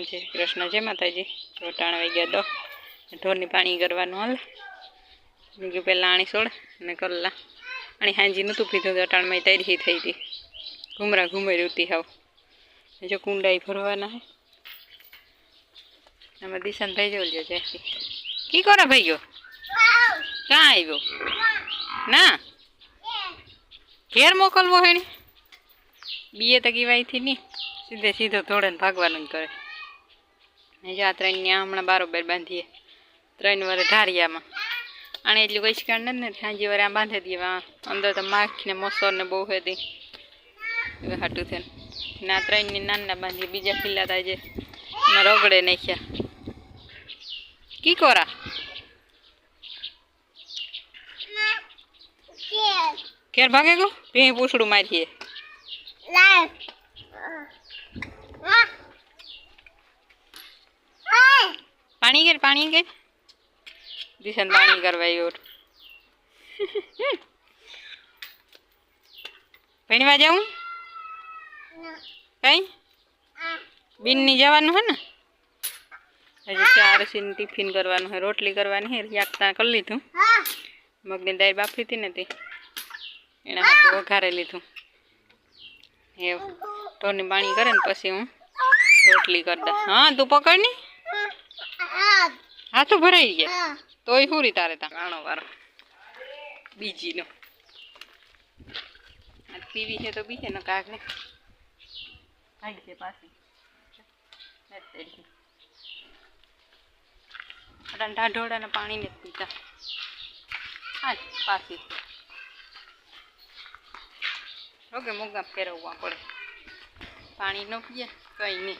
जय कृष्ण जय माताजी। तो टाण वाई गया 10 ढोरनी पाणी करवानुं हाल बीजू पहला आणी सोड़ ने करला आणी हांजी नतुं पीधुं तो टाण में तैयारी थई थी घूमरा घूमरी होती हाव जो कुंडाई भरवाना है आमां दिशान भाई जो ल्यो जय की करे भाई गयो क्या आव्यो ना घेर मोकलवो हेणी बीए तो कीवाय थी नहीं सीधे सीधो दौड़े भागवानुं करे आ 3 ने हमणां बारोबार बांधीए 3 वारे ढारियामां आने एटली वैशकाण ने हांजी वारे आ बांधी दीए अंदर तो माखी ने मसर ने बहु हेती हाटू थे ना 3 ने नाना बांधीए बीजा खिल्ला था जे रगड़े नाख्या की कोरा घेर भागे गो भे पूछड़ू मारीए पानी के दिशन पानी करवाई और भणवा जाऊं कई बीन नहीं जवानुं है ने हजी 4 सीन टिफिन करवानुं है रोटली करवानी है याकता कर लीधुं मगनी दाळ बाफी थी ने ते एना हाथ वघारे लीधुं ए ढोरनी पाणी करे ने पछी हूँ रोटली कर दे। हाँ तू पकड़ नी हाथों भराई गया तो ही पूरी तारे ता गाणो वारो बीजी नो टीवी है तो भी है ना काग ने भाई के पास डंडा ढोड़ा ने पानी ने पीता हाँ पासी ओके मुगा फेरववा पड़े पानी न पीए कई नहीं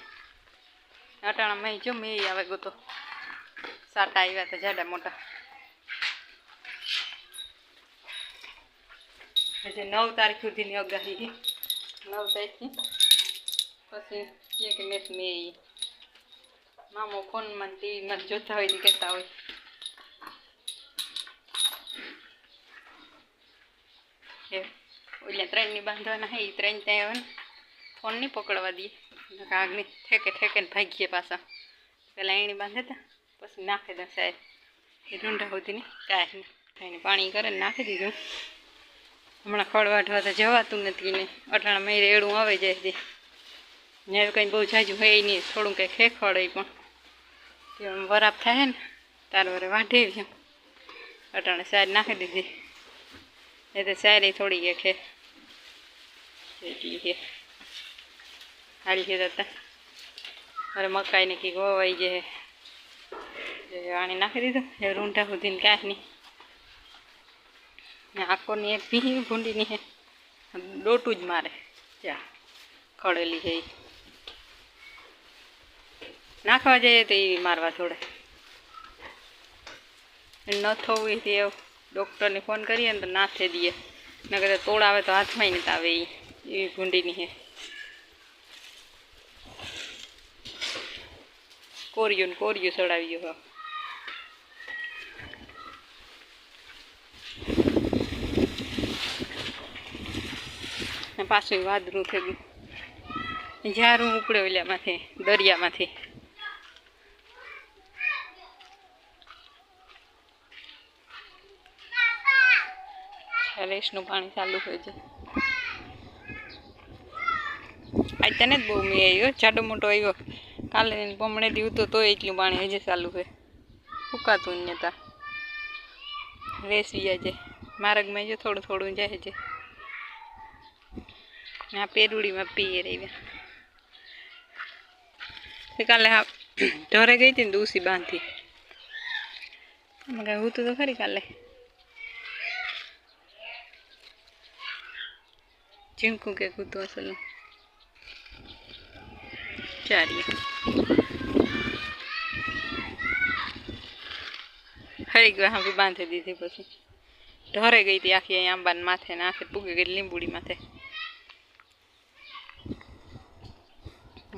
अटाणा में जो मे आवे गो तो साटा आव्या तो जाडा मोटा हजे 9 तारीख सुधीनी आगाही 9 तारीख पछी एक नेट मे मामो फोन में टीवी में जोता होय कहता होय ओल्या 3 नी बांधवाना है 3 त्या फोन नहीं पकड़वा दिए आगनी ठेके ठेके भागीए पासा पहला एणी बांधे था पछी नाखी दे साहेब ढूंढा होती नहीं काय नहीं पानी करे नाखी दीधुं हमणां खड़वाठवा तो जवातुं नथी ने अटाणा में रेड़ू आवे जाय छे ने कई बहु जाजू है नहीं थोड़ू कई खेखड़े पण वराप थाय ने तार वरे वाढे अटाणे सार नाखी दीधी ए तो सारी थोड़ी है खे है हाल है जाता अरे मकाई ने की गोवाई जे आने नाखी दीधुं ए रूंढा सुधीने क्या नहीं आखो ने एक भी भूंडी नहीं है डोटू ज मारे जा खड़ेली है नाखवा जाए तो मारवा थोड़े न थोड़ी थी डॉक्टर ने फोन करिए तो ना थे दिए न कहते तोड़ावे तो हाथ में नहीं आवे ये भूंडी नहीं है कोरियो चढ़ावी हो पाछू वादरू थे गयु झारू उपड़े ओल्या माथे दरिया माथे रेसनु पानी चालू हो जाए आज तने बहु मी आव्यो जाडो मोटो आव्यो काले पमणे दी तो एटलू पानी हजे चालू है फूकातुं नता रेस जाए मार्ग में जो थोड़ू थोड़ू जाए छे आ पेरूड़ी में पीए रही काले हाँ ढोरे गई थी दूसरी बांधी मैं हूँ तो खरी काले चिंकू के कूतो असल चारिए हरी वहाँ भी बांधी दी थी पछी ढोरे गई थी आखी आंबा माथे ने आखिर पूगी गई લીંબુડી माथे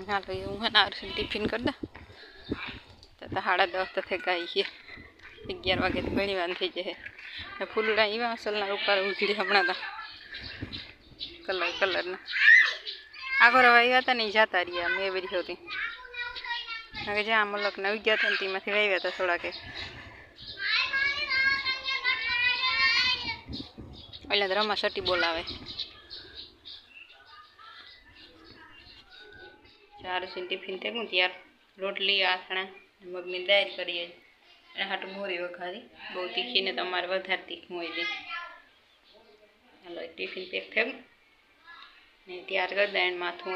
हाँ तो हूँ है ना टिफिन कर दे तो 10:30 तो थे गई है 11 वागे तो घनी वार थी जाए फूलड़ा एवं असल ऊपर उजड़ी हमणा था कलर ना आगो रवाई था नहीं जाता रही मैं बरी होती હવે જે આ મલકને આવી ગયા હતા ને તેમાંથી વાવ્યા હતા થોડાક એટલે રમા સટી બોલાવે ચાર ટિફિન થઈ ગયું ત્યાર રોટલી આથણા મગની દાળ કરીએ એના હાટું મોરી વઘારી બહુ તીખીને તમારે વધારે તીખું હોય દે હાલો ટિફિન પેક થયું ને ત્યાર કરી દે માથું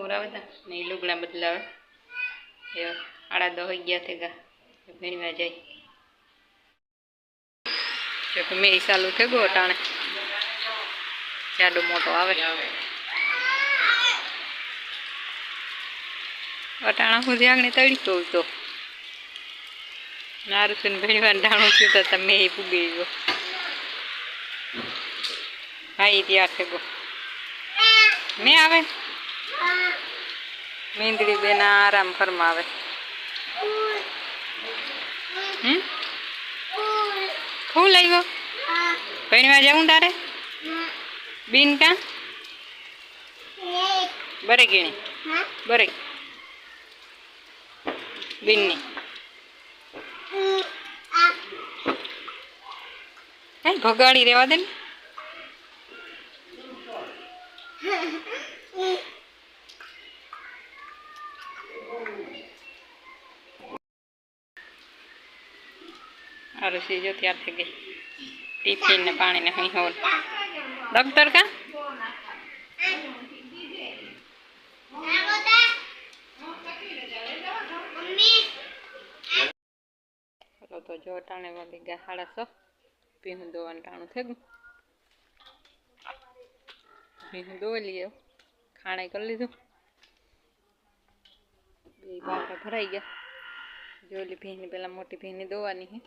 ઓરાવે તા ને એ લુગડા બદલાવે એ 8:30 થઈ ગયા થેગા ભણવા જાય જો કે મેં ચાલુ થઈ ગયો અટાણે જાડો મોટો આવે અટાણા સુધી આગળ તડકો હતો નારુસન ભણવા ડાણું થયું તો તમે એ પૂગી ગયો હા એ ત્યાર થઈ ગયો મેં આવે મીંદડી બેન આરામ ફરમાવે ફૂલ આવ્યો ભણવા જાઉં તારે બીન કા બરે ગીણી બરે બીનની કઈ ભગાડી રેવા દે ને રસી જો ત્યાર થઈ ગઈ ટિફિન ને પાણી ને અહીં હોલ ડોક્ટર કા તો જો ટાણે વાગી ગયા 6:30 ભીનું દોવાનું ટાણું થઈ ગયું ભીનું દોઈ લઈએ ખાણે કરી લીધું બે બાટા ભરાઈ ગયા જોઈ ભીની પેલા મોટી ભીની દોવાની છે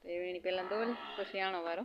તો એની પહેલાં દોરી પછી આણો વારો